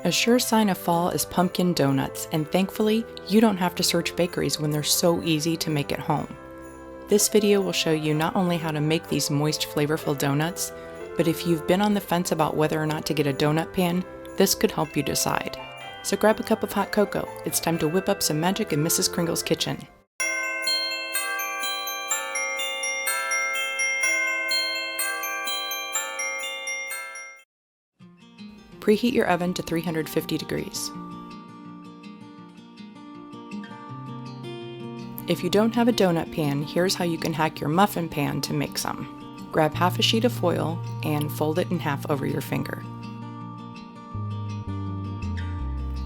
A sure sign of fall is pumpkin donuts, and thankfully, you don't have to search bakeries when they're so easy to make at home. This video will show you not only how to make these moist, flavorful donuts, but if you've been on the fence about whether or not to get a donut pan, this could help you decide. So grab a cup of hot cocoa. It's time to whip up some magic in Mrs. Kringle's kitchen. Preheat your oven to 350 degrees. If you don't have a donut pan, here's how you can hack your muffin pan to make some. Grab half a sheet of foil and fold it in half over your finger.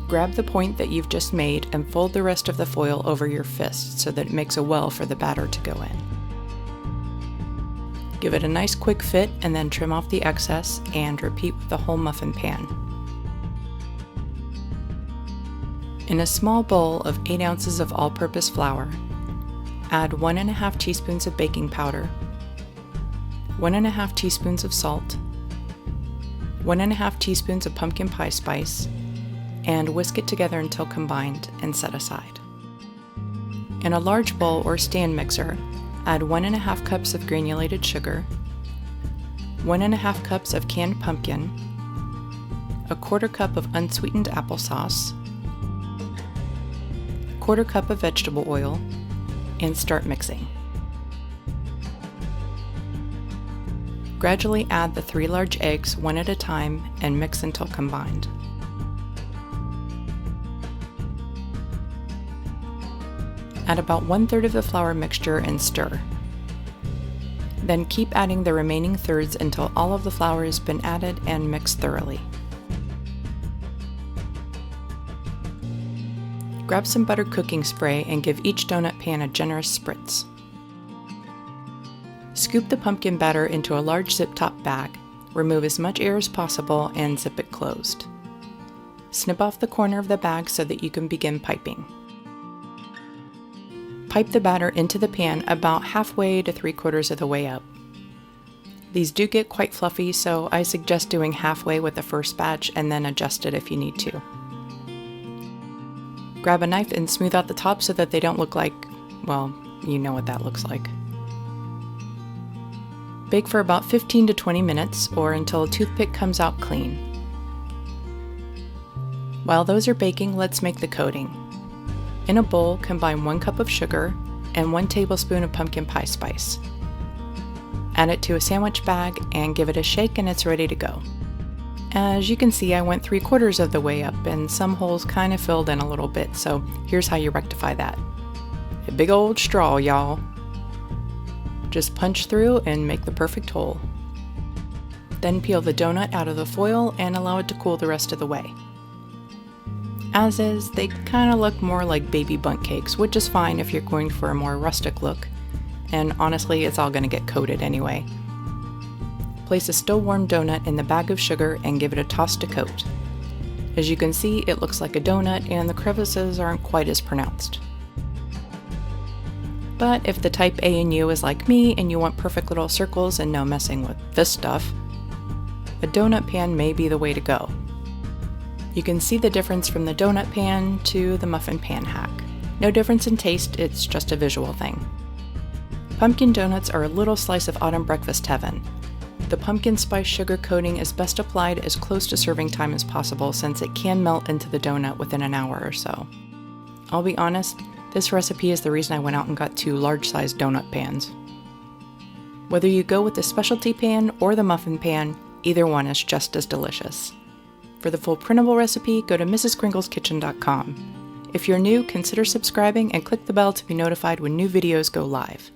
Grab the point that you've just made and fold the rest of the foil over your fist so that it makes a well for the batter to go in. Give it a nice quick fit and then trim off the excess and repeat with the whole muffin pan. In a small bowl of 8 ounces of all-purpose flour, add 1½ teaspoons of baking powder, 1½ teaspoons of salt, 1½ teaspoons of pumpkin pie spice, and whisk it together until combined and set aside. In a large bowl or stand mixer, add 1½ cups of granulated sugar, 1½ cups of canned pumpkin, 1/4 cup of unsweetened applesauce, 1/4 cup of vegetable oil, and start mixing. Gradually add the 3 large eggs one at a time and mix until combined. Add about 1/3 of the flour mixture and stir. Then keep adding the remaining thirds until all of the flour has been added and mixed thoroughly. Grab some buttered cooking spray and give each donut pan a generous spritz. Scoop the pumpkin batter into a large zip-top bag, remove as much air as possible, and zip it closed. Snip off the corner of the bag so that you can begin piping. Pipe the batter into the pan about halfway to 3/4 of the way up. These do get quite fluffy, so I suggest doing halfway with the first batch and then adjust it if you need to. Grab a knife and smooth out the top so that they don't look like, well, you know what that looks like. Bake for about 15 to 20 minutes or until a toothpick comes out clean. While those are baking, let's make the coating. In a bowl, combine 1 cup of sugar and 1 tablespoon of pumpkin pie spice. Add it to a sandwich bag and give it a shake and it's ready to go. As you can see, I went 3/4 of the way up and some holes kind of filled in a little bit, so here's how you rectify that. A big old straw, y'all. Just punch through and make the perfect hole. Then peel the donut out of the foil and allow it to cool the rest of the way. As is, they kind of look more like baby bundt cakes, which is fine if you're going for a more rustic look, and honestly, it's all going to get coated anyway. Place a still warm donut in the bag of sugar and give it a toss to coat. As you can see, it looks like a donut and the crevices aren't quite as pronounced. But if the type A in you is like me and you want perfect little circles and no messing with this stuff, a donut pan may be the way to go. You can see the difference from the donut pan to the muffin pan hack. No difference in taste, it's just a visual thing. Pumpkin donuts are a little slice of autumn breakfast heaven. The pumpkin spice sugar coating is best applied as close to serving time as possible since it can melt into the donut within an hour or so. I'll be honest, this recipe is the reason I went out and got 2 large-sized donut pans. Whether you go with the specialty pan or the muffin pan, either one is just as delicious. For the full printable recipe, go to mrskringleskitchen.com. If you're new, consider subscribing and click the bell to be notified when new videos go live.